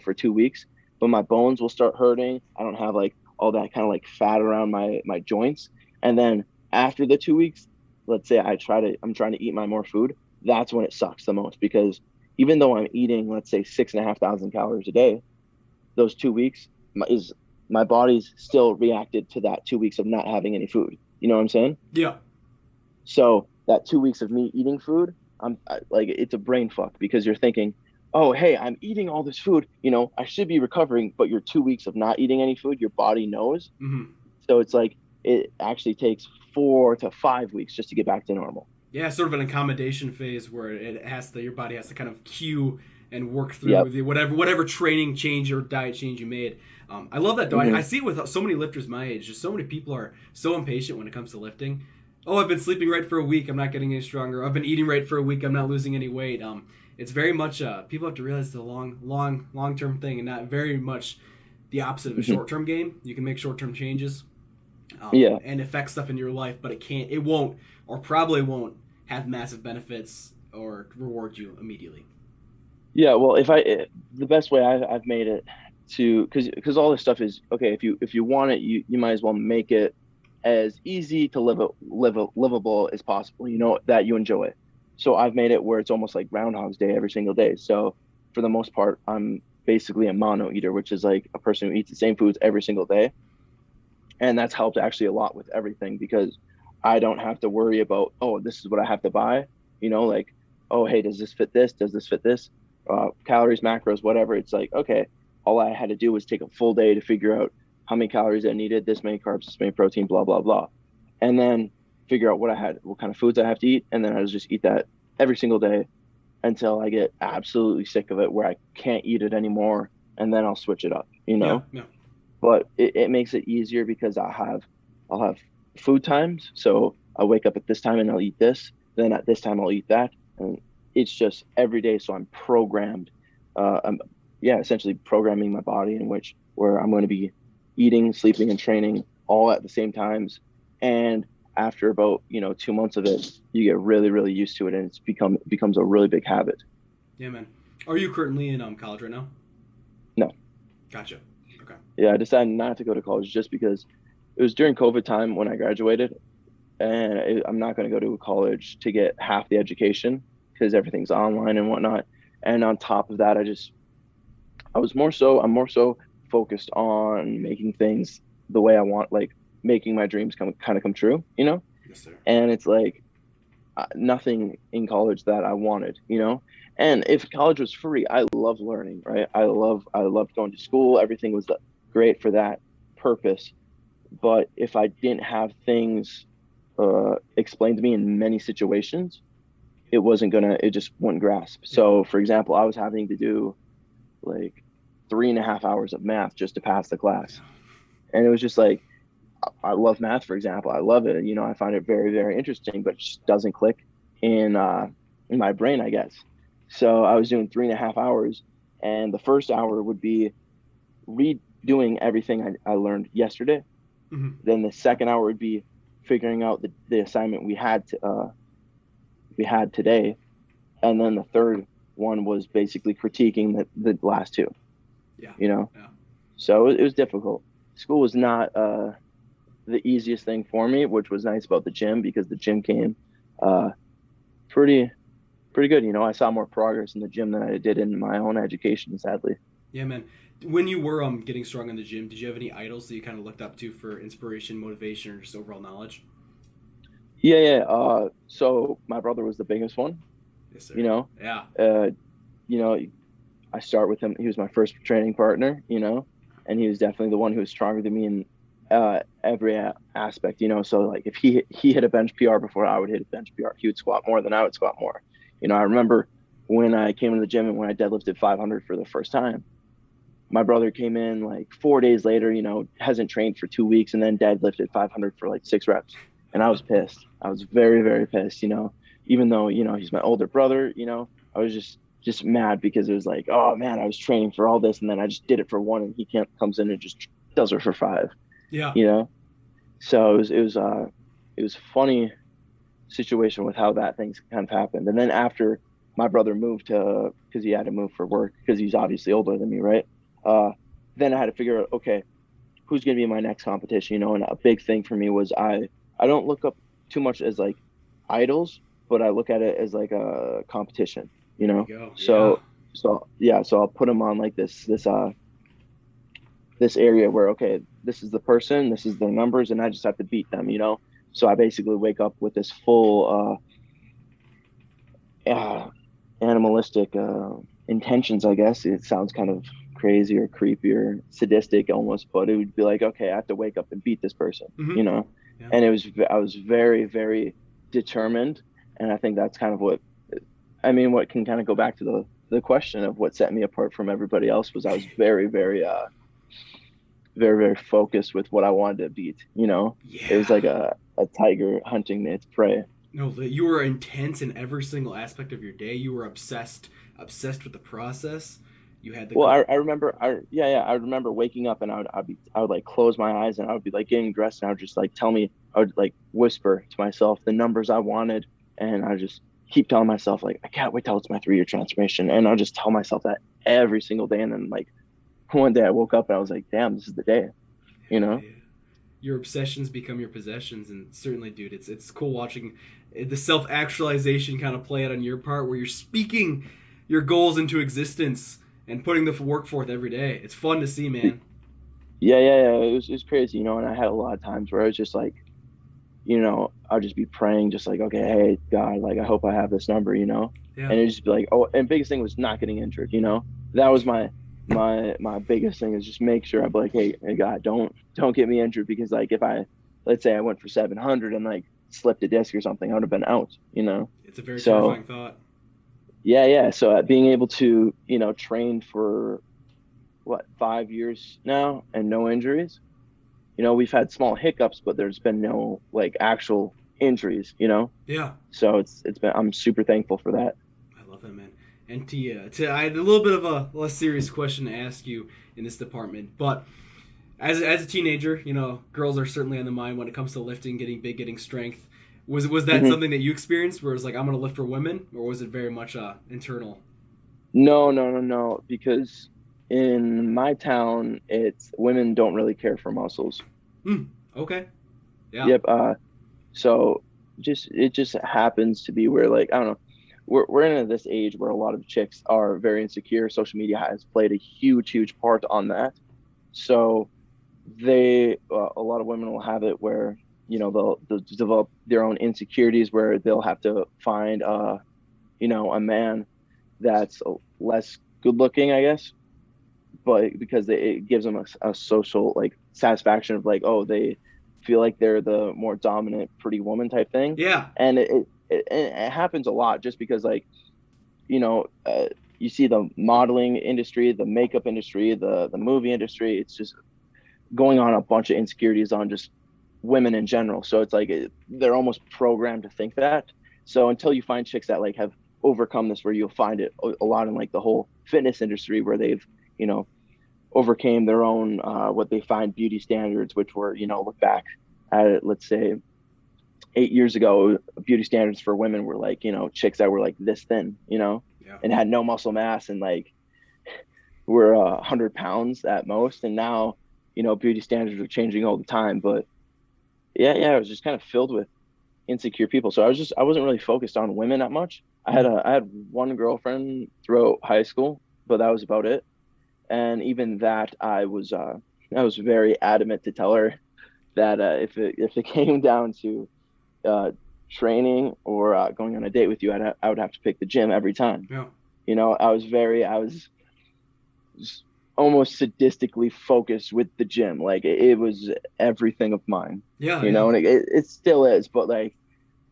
for 2 weeks, but my bones will start hurting. I don't have like all that kind of like fat around my joints. And then after the 2 weeks, let's say I'm trying to eat my more food. That's when it sucks the most, because even though I'm eating, let's say 6,500 calories a day, those 2 weeks my body's still reacted to that 2 weeks of not having any food. You know what I'm saying? Yeah. So that 2 weeks of me eating food, it's a brain fuck, because you're thinking, oh, hey, I'm eating all this food, I should be recovering, but your 2 weeks of not eating any food, your body knows. Mm-hmm. So it's like, it actually takes 4 to 5 weeks just to get back to normal. Yeah, sort of an accommodation phase where your body has to kind of cue and work through whatever training change or diet change you made. I love that though. Mm-hmm. I see it with so many lifters my age. Just so many people are so impatient when it comes to lifting. Oh, I've been sleeping right for a week, I'm not getting any stronger. I've been eating right for a week, I'm not losing any weight. It's very much people have to realize it's a long-term thing, and not very much the opposite of a short-term game. You can make short-term changes and affect stuff in your life, but it won't, or probably won't have massive benefits or reward you immediately. Yeah, well, the best way I've made it to, because all this stuff is okay. If you want it, you might as well make it as easy to livable as possible. You know, that you enjoy. So I've made it where it's almost like Groundhog's Day every single day. So for the most part, I'm basically a mono eater, which is like a person who eats the same foods every single day, and that's helped actually a lot with everything because I don't have to worry about, oh, this is what I have to buy, like, oh, hey, does this fit this? Does this fit this? Calories, macros, whatever. It's like, okay, all I had to do was take a full day to figure out how many calories I needed, this many carbs, this many protein, blah, blah, blah. And then figure out what kind of foods I have to eat. And then I just eat that every single day until I get absolutely sick of it where I can't eat it anymore. And then I'll switch it up, Yeah, yeah. But it makes it easier because I'll have food times. So I wake up at this time and I'll eat this. Then at this time I'll eat that, and it's just every day. So I'm programmed. Essentially programming my body in which where I'm going to be eating, sleeping, and training all at the same times. And after about 2 months of it, you get really really used to it, and becomes a really big habit. Yeah, man. Are you currently in college right now? No. Gotcha. Okay. Yeah, I decided not to go to college just because it was during COVID time when I graduated, and I'm not going to go to a college to get half the education because everything's online and whatnot. And on top of that, I'm more so focused on making things the way I want, like making my dreams come true, Yes, sir. And it's like nothing in college that I wanted, And if college was free, I love learning, right? I loved going to school. Everything was great for that purpose. But if I didn't have things explained to me in many situations, it just wouldn't grasp. So for example, I was having to do like 3.5 hours of math just to pass the class. And it was just like, I love math, for example. I love it. I find it very, very interesting, but it just doesn't click in my brain, I guess. So I was doing 3.5 hours, and the first hour would be redoing everything I learned yesterday. Mm-hmm. Then the second hour would be figuring out the assignment we had today. And then the third one was basically critiquing the last two. Yeah. Yeah. So it was difficult. School was not the easiest thing for me, which was nice about the gym because the gym came pretty good. I saw more progress in the gym than I did in my own education, sadly. Yeah, man. When you were getting strong in the gym, did you have any idols that you kind of looked up to for inspiration, motivation, or just overall knowledge? Yeah. So my brother was the biggest one. Yes, sir. Yeah. I start with him. He was my first training partner, and he was definitely the one who was stronger than me in every aspect, So like if he hit a bench PR before I would hit a bench PR, he would squat more than I would squat more. I remember when I came to the gym and when I deadlifted 500 for the first time, my brother came in like 4 days later, hasn't trained for 2 weeks, and then deadlifted 500 for like 6 reps. And I was pissed. I was very, very pissed, even though, he's my older brother, I was just mad because it was like, oh man, I was training for all this, and then I just did it for 1, and he comes in and just does it for 5. Yeah. So it was a funny situation with how that things kind of happened. And then after my brother moved because he had to move for work because he's obviously older than me, right? Then I had to figure out, okay, who's going to be my next competition, And a big thing for me was I don't look up too much as like idols, but I look at it as like a competition, So I'll put them on like this area where, okay, this is the person, this is their numbers, and I just have to beat them, So I basically wake up with this full animalistic intentions, I guess. It sounds kind of crazy or creepy or sadistic almost, but it would be like, okay, I have to wake up and beat this person, Mm-hmm. Yeah. And I was very, very determined, and I think that's kind of what can kind of go back to the question of what set me apart from everybody else was I was very, very very, very focused with what I wanted to beat, Yeah. It was like a tiger hunting its prey. No, you were intense in every single aspect of your day. You were obsessed with the process. You had the I remember I remember waking up and I would like close my eyes and I would be like getting dressed and I would just like I would like whisper to myself the numbers I wanted, and I just keep telling myself, like, I can't wait till it's my 3-year transformation. And I'll just tell myself that every single day. And then, like, one day I woke up and I was like, damn, this is the day, you know? Yeah. Your obsessions become your possessions. And certainly, dude, it's cool watching the self-actualization kind of play out on your part, where you're speaking your goals into existence and putting the work forth every day. It's fun to see, man. Yeah. It was crazy, you know, and I had a lot of times where I was just like, you know, I'll just be praying, just like, okay, hey, God, like, I hope I have this number, you know? Yeah. And it'd just be like, oh, and biggest thing was not getting injured, you know? That was my biggest thing, is just make sure I'm like, hey, God, don't get me injured, because, like, if let's say I went for 700 and, like, slipped a disc or something, I would have been out, you know? It's a very terrifying thought. Yeah. So being able to, you know, train for, 5 years now and no injuries. You know, we've had small hiccups, but there's been no, like, actual injuries, you know? Yeah. So it's been, I'm super thankful for that. I love that, man. And I had a little bit of a less serious question to ask you in this department, but as a teenager, you know, girls are certainly on the mind when it comes to lifting, getting big, getting strength. Was that something that you experienced, where it was like, I'm going to lift for women, or was it very much internal? No, because in my town, it's women don't really care for muscles. Okay. Yeah. Yep. So it just happens to be where, like, I don't know, we're in this age where a lot of chicks are very insecure. Social media has played a huge part on that. So a lot of women will have it where, you know, they'll develop their own insecurities, where they'll have to find, you know, a man that's less good looking, I guess, but because it gives them a social, like, satisfaction of, like, oh, they feel like they're the more dominant pretty woman type thing. Yeah. And it happens a lot, just because, like, you know, you see the modeling industry, the makeup industry, the movie industry, it's just going on a bunch of insecurities on just women in general. So it's like they're almost programmed to think that. So until you find chicks that, like, have overcome this, where you'll find it a lot in, like, the whole fitness industry, where they've, you know, overcame their own what they find beauty standards, which were, you know, look back at it, let's say 8 years ago, beauty standards for women were, like, you know, chicks that were, like, this thin, you know, and had no muscle mass, and, like, were 100 pounds at most. And now, you know, beauty standards are changing all the time. But yeah, it was just kind of filled with insecure people. So I wasn't really focused on women that much. I had one girlfriend throughout high school, but that was about it. And even that, I was very adamant to tell her that if it came down to training or going on a date with you, I would have to pick the gym every time. Yeah. You know, I was almost sadistically focused with the gym. Like, it was everything of mine. Yeah. You know, and it still is. But, like,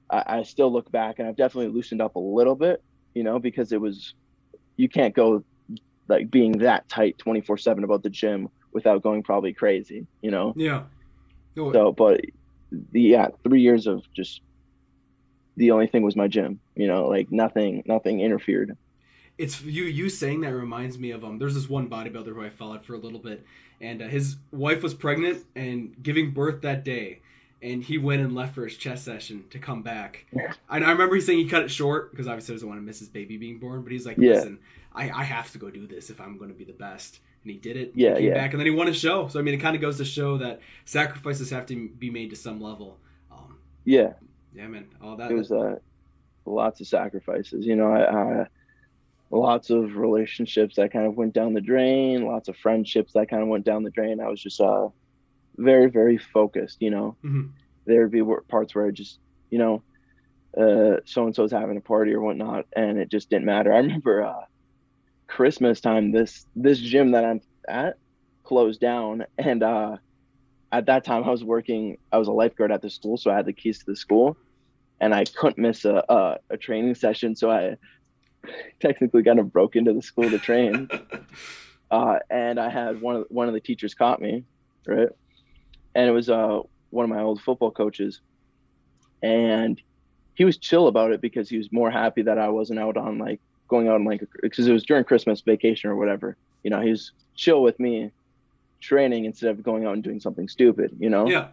I still look back, and I've definitely loosened up a little bit, you know, because you can't go, like, being that tight 24/7 about the gym without going probably crazy, you know? Yeah. So, but 3 years of just, the only thing was my gym, you know, like, nothing interfered. It's you saying that reminds me of there's this one bodybuilder who I followed for a little bit, and his wife was pregnant and giving birth that day, and he went and left for his chest session to come back. I remember he saying he cut it short because obviously he doesn't want to miss his baby being born, but he's like, listen, I have to go do this if I'm going to be the best. And he did it. He came back, and then he won a show. So I mean, it kind of goes to show that sacrifices have to be made to some level. Yeah, man. It was lots of sacrifices. You know, I lots of relationships that kind of went down the drain. Lots of friendships that kind of went down the drain. I was just very, very focused. You know, there'd be parts where I just, you know, so-and-so's having a party or whatnot, and it just didn't matter. I remember Christmas time, this gym that I'm at closed down, and at that time I was a lifeguard at the school, so I had the keys to the school, and I couldn't miss a training session, so I technically kind of broke into the school to train. And I had one of the teachers caught me, right? And it was one of my old football coaches, and he was chill about it because he was more happy that I wasn't out on, like, going out on, like, because it was during Christmas vacation or whatever. You know, he was chill with me training instead of going out and doing something stupid, you know? Yeah.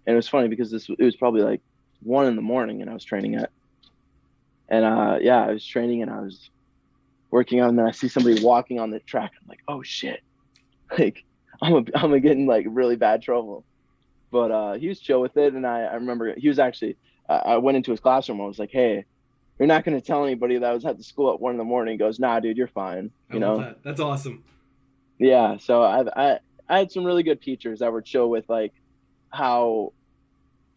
And it was funny because it was probably like 1 a.m, and I was training at, And yeah, I was training and I was working on, and then I see somebody walking on the track. I'm like, oh shit, like I'm get in like really bad trouble. But he was chill with it, and I remember he was actually I went into his classroom. I was like, hey, you're not going to tell anybody that I was at the school at 1 a.m. He goes, nah, dude, you're fine. I love that. That's awesome. Yeah. So I had some really good teachers that were chill with like how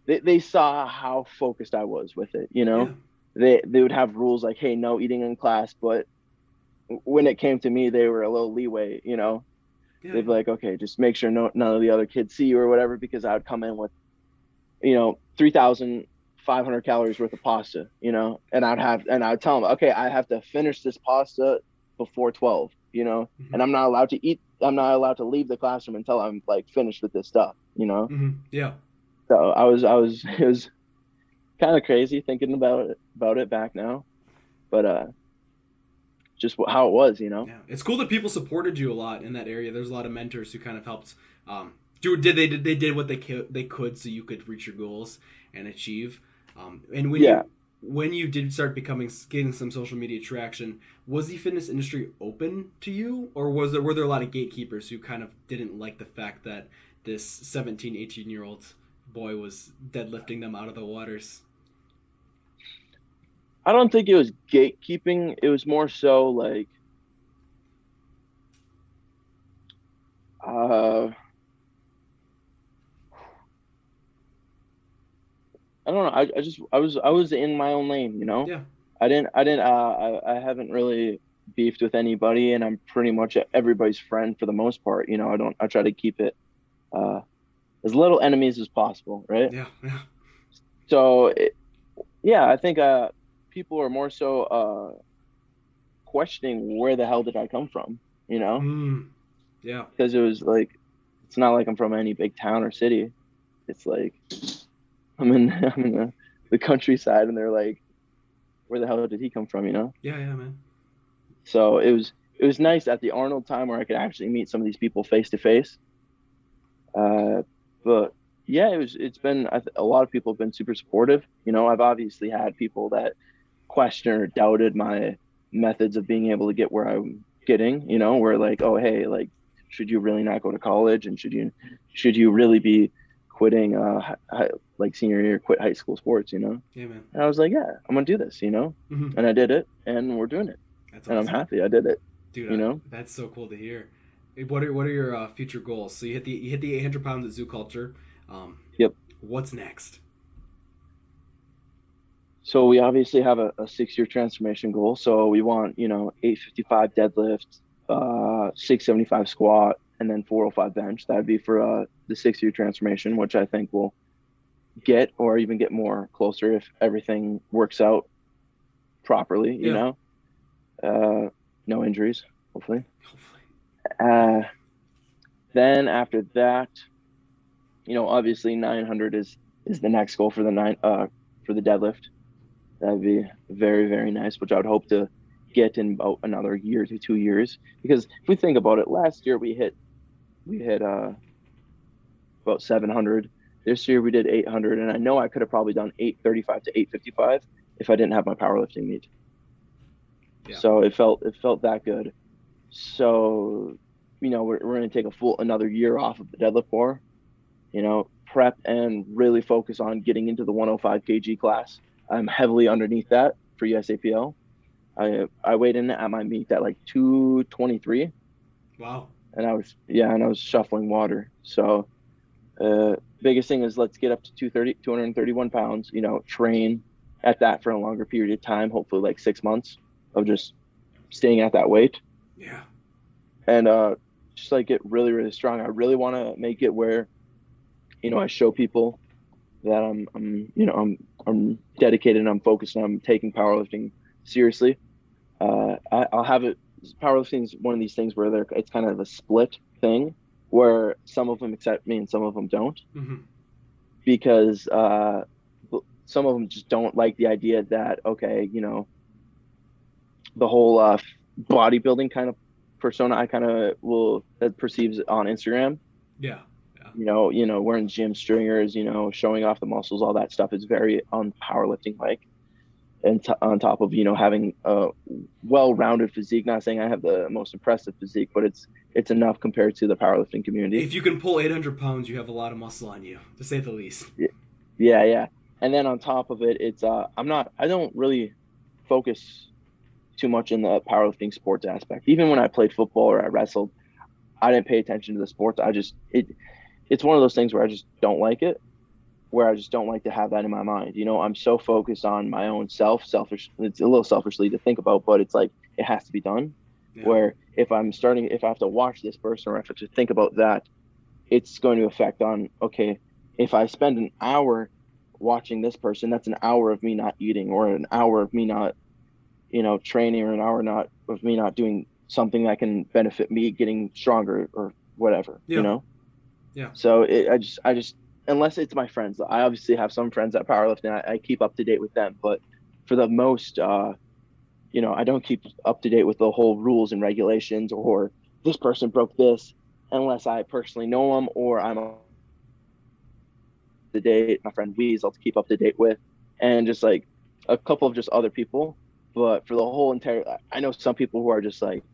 they saw how focused I was with it. You know, they would have rules like, hey, no eating in class, but when it came to me, they were a little leeway. You know, they'd be like, okay, just make sure none of the other kids see you or whatever, because I would come in with, 3,500 calories worth of pasta, and I'd tell them, okay, I have to finish this pasta before 12, and I'm not allowed to leave the classroom until I'm like finished with this stuff, Yeah. So it was kind of crazy thinking about it back now, but just how it was, Yeah, it's cool that people supported you a lot in that area. There's a lot of mentors who kind of helped. They did what they could so you could reach your goals and achieve. And when you did start getting some social media traction, was the fitness industry open to you, or were there a lot of gatekeepers who kind of didn't like the fact that this 17, 18-year-old boy was deadlifting them out of the waters? I don't think it was gatekeeping. It was more so like, I don't know. I was in my own lane, Yeah. I haven't really beefed with anybody, and I'm pretty much everybody's friend for the most part. I try to keep it, as little enemies as possible. Right. Yeah. Yeah. So I think, people are more so questioning where the hell did I come from, Yeah. because it was like, it's not like I'm from any big town or city. It's like I'm in the countryside, and they're like, where the hell did he come from, Yeah, man. So it was nice at the Arnold time where I could actually meet some of these people face to face. But yeah, it's been, a lot of people have been super supportive. I've obviously had people that question or doubted my methods of being able to get where I'm getting, where like, oh, hey, like, should you really not go to college, and should you really be quitting like senior year, quit high school sports, Yeah, man. And I was like, yeah, I'm gonna do this, Mm-hmm. And I did it, and we're doing it. That's and awesome. I'm happy I did it. Dude, that's so cool to hear. What are your future goals? So you hit the 800 pounds at Zoo Culture. Yep. What's next? So we obviously have a 6-year transformation goal. So we want, 855 deadlift, 675 squat, and then 405 bench. That'd be for the 6-year transformation, which I think will get, or even get more closer if everything works out properly, no injuries, hopefully. Then after that, obviously 900 is the next goal for the deadlift. That'd be very, very nice, which I would hope to get in about another year to 2 years. Because if we think about it, last year we hit about 700. This year we did 800, and I know I could have probably done 835 to 855 if I didn't have my powerlifting meet. Yeah. So it felt that good. So, we're going to take another year off of the deadlift bar, prep and really focus on getting into the 105 kg class. I'm heavily underneath that for USAPL. I weighed in at my meet at like 223. Wow. And I was shuffling water. So biggest thing is, let's get up to 231 pounds, train at that for a longer period of time, hopefully like 6 months of just staying at that weight. Yeah. And just like get really, really strong. I really want to make it where, I show people that I'm dedicated, and I'm focused, and I'm taking powerlifting seriously. I'll have it. Powerlifting is one of these things where it's kind of a split thing, where some of them accept me and some of them don't, because some of them just don't like the idea that, okay, the whole bodybuilding kind of persona I kind of that perceives on Instagram. Yeah. Wearing gym stringers, showing off the muscles, all that stuff is very powerlifting like. and on top of, having a well-rounded physique. Not saying I have the most impressive physique, but it's enough compared to the powerlifting community. If you can pull 800 pounds, you have a lot of muscle on you, to say the least. Yeah. And then on top of it, it's I don't really focus too much in the powerlifting sports aspect. Even when I played football or I wrestled, I didn't pay attention to the sports. It's one of those things where I just don't like it, where I just don't like to have that in my mind. I'm so focused on my own selfish. It's a little selfishly to think about, but it's like, it has to be done. Yeah. Where if I have to watch this person or if I have to think about that, it's going to affect on, okay, if I spend an hour watching this person, that's an hour of me not eating, or an hour of me not, training, or an hour of me not doing something that can benefit me getting stronger or whatever, Yeah. So I just, unless it's my friends, I obviously have some friends that powerlift and I keep up to date with them, but for the most, I don't keep up to date with the whole rules and regulations, or this person broke this, unless I personally know them, or I'm up to date. My friend Weasel to keep up to date with, and just like a couple of just other people. But for the whole entire, I know some people who are just like,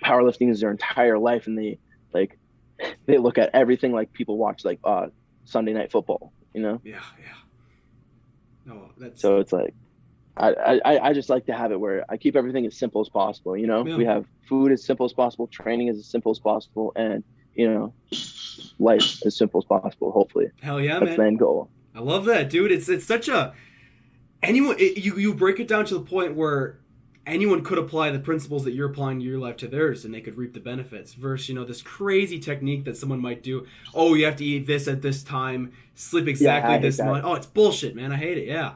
powerlifting is their entire life, and they look at everything like people watch like Sunday Night Football, Yeah. No, so it's like, I just like to have it where I keep everything as simple as possible. Yeah. We have food as simple as possible, training as simple as possible, and life as simple as possible. Hopefully, hell yeah, that's man. the end goal. I love that, dude. It's such a you break it down to the point where anyone could apply the principles that you're applying to your life to theirs, and they could reap the benefits. Versus, this crazy technique that someone might do. Oh, you have to eat this at this time, sleep exactly this much. Oh, it's bullshit, man. I hate it. Yeah.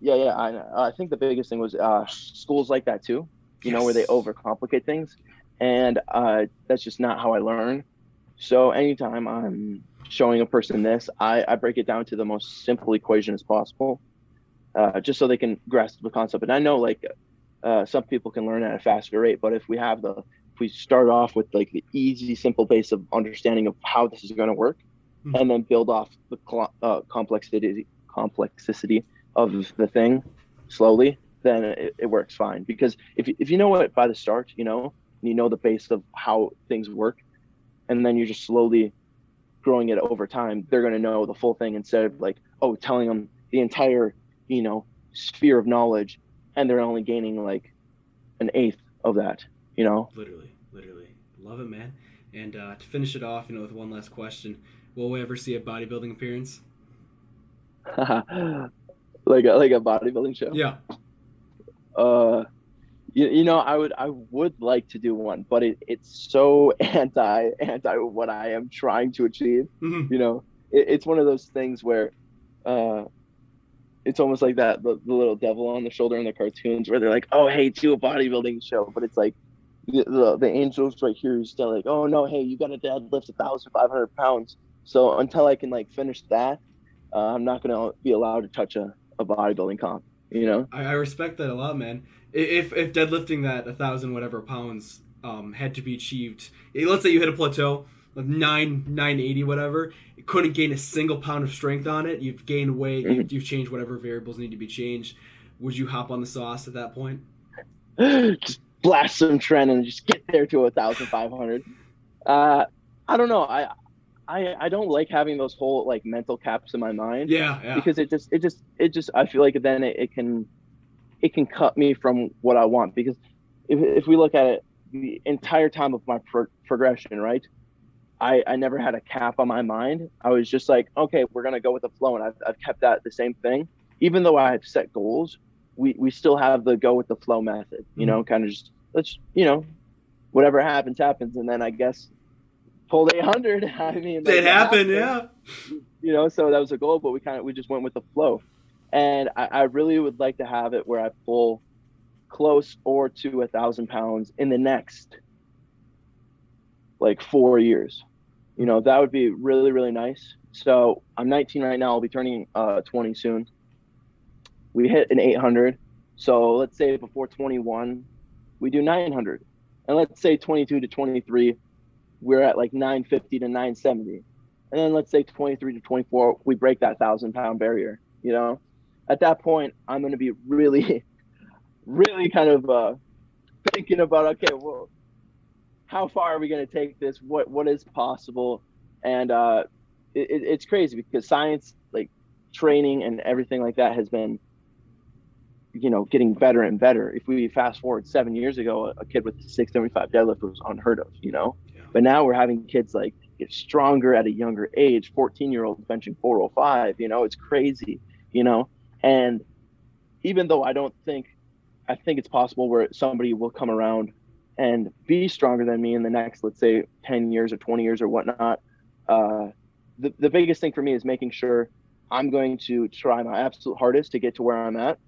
Yeah. I think the biggest thing was schools like that too. Where they overcomplicate things, and that's just not how I learn. So anytime I'm showing a person this, I break it down to the most simple equation as possible, just so they can grasp the concept. And I know some people can learn at a faster rate, but if we start off with like the easy, simple base of understanding of how this is going to work, and then build off the complexity of the thing slowly, then it works fine. Because if you know it by the start, the base of how things work, and then you're just slowly growing it over time, they're going to know the full thing, instead of like, telling them the entire, sphere of knowledge, and they're only gaining like an eighth of that, Literally. Love it, man. And to finish it off, with one last question, will we ever see a bodybuilding appearance? like a bodybuilding show? Yeah. I would like to do one, but it's so anti what I am trying to achieve. Mm-hmm. It's one of those things where it's almost like that the little devil on the shoulder in the cartoons, where they're like, oh hey, do a bodybuilding show, but it's like the angels right here is still like, oh no, hey, you gotta deadlift 1,500 pounds. So until I can like finish that, I'm not gonna be allowed to touch a bodybuilding comp. I respect that a lot, man. If deadlifting that 1,000 whatever pounds had to be achieved, let's say you hit a plateau of 980 whatever, you couldn't gain a single pound of strength on it, you've gained weight, you've changed whatever variables need to be changed, would you hop on the sauce at that point? Just blast some TREN and just get there to 1,500. I don't know. I don't like having those whole like mental caps in my mind. Yeah. Because it just I feel like then it can cut me from what I want. Because if we look at it, the entire time of my progression, right, I never had a cap on my mind. I was just like, okay, we're gonna go with the flow, and I've kept that the same thing. Even though I have set goals, we still have the go with the flow method. Kind of just let's whatever happens, and then I guess pulled 800. I mean, it happened, yeah. So that was a goal, but we just went with the flow. And I really would like to have it where I pull close or to 1,000 pounds in the next like 4 years. That would be really, really nice. So I'm 19 right now. I'll be turning 20 soon. We hit an 800. So let's say before 21, we do 900. And let's say 22 to 23, we're at like 950 to 970. And then let's say 23 to 24, we break that 1,000 pound barrier, at that point, I'm going to be really, really kind of thinking about, okay, well, how far are we going to take this? What is possible? And it's crazy because science, like training and everything like that, has been, getting better and better. If we fast forward 7 years ago, a kid with 675 deadlift was unheard of, Yeah. But now we're having kids like get stronger at a younger age. 14-year-olds benching 405. It's crazy. And even though I think it's possible where somebody will come around and be stronger than me in the next, let's say, 10 years or 20 years or whatnot. The biggest thing for me is making sure I'm going to try my absolute hardest to get to where I'm at.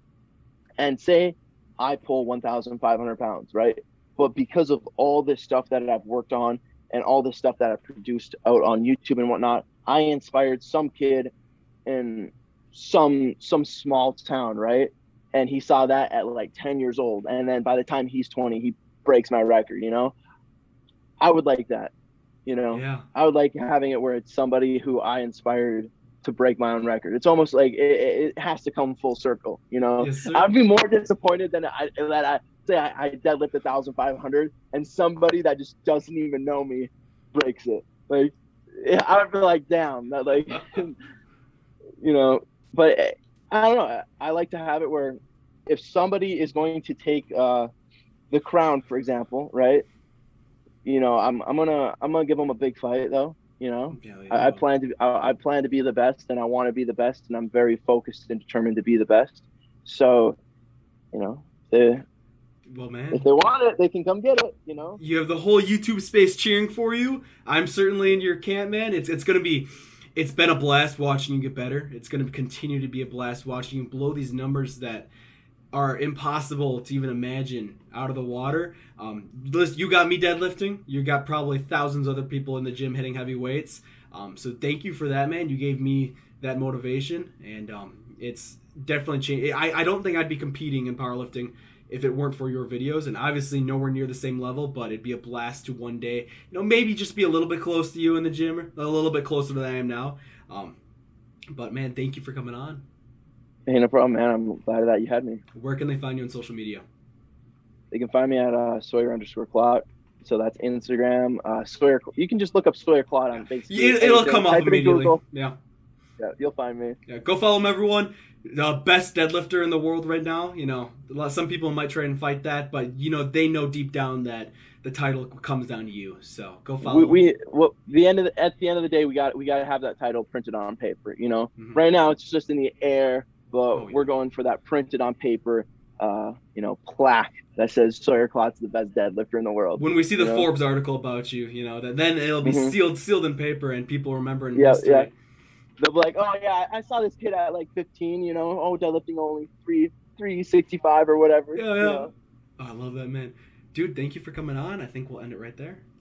And say I pull 1,500 pounds, right? But because of all this stuff that I've worked on and all this stuff that I've produced out on YouTube and whatnot, I inspired some kid in some small town, right? And he saw that at like 10 years old. And then by the time he's 20, he breaks my record, I would like that, Yeah. I would like having it where it's somebody who I inspired to break my own record. It's almost like it has to come full circle, Yes, I'd be more disappointed than I deadlift 1,500 and somebody that just doesn't even know me breaks it. Like, I would be like, damn, that, like, but I don't know. I like to have it where if somebody is going to take the crown, for example, right? I'm gonna give them a big fight though. Yeah. I plan to be the best, and I want to be the best, and I'm very focused and determined to be the best. So, well, man, if they want it, they can come get it. You have the whole YouTube space cheering for you. I'm certainly in your camp, man. It's been a blast watching you get better. It's gonna continue to be a blast watching you blow these numbers that are impossible to even imagine out of the water. You got me deadlifting. You got probably thousands of other people in the gym hitting heavy weights. So thank you for that, man. You gave me that motivation, and it's definitely changed. I don't think I'd be competing in powerlifting if it weren't for your videos, and obviously nowhere near the same level, but it'd be a blast to one day, maybe just be a little bit close to you in the gym, a little bit closer than I am now. But man, thank you for coming on. Hey, no problem, man. I'm glad that you had me. Where can they find you on social media? They can find me at Sawyer_Klatt. So that's Instagram. Sawyer. You can just look up Sawyer Klatt on Facebook. It'll come up immediately. Yeah, you'll find me. Yeah, go follow him, everyone. The best deadlifter in the world right now. Some people might try and fight that, but they know deep down that the title comes down to you. So go follow. At the end of the day, we got to have that title printed on paper. Mm-hmm. Right now it's just in the air. But we're going for that printed on paper, plaque that says Sawyer Klatt's the best deadlifter in the world. When we see the Forbes article about you, then it'll be sealed in paper, and people remember in history. Yeah. They'll be like, oh yeah, I saw this kid at like 15, deadlifting only 365 or whatever. Yeah. Oh, I love that, man. Dude, thank you for coming on. I think we'll end it right there.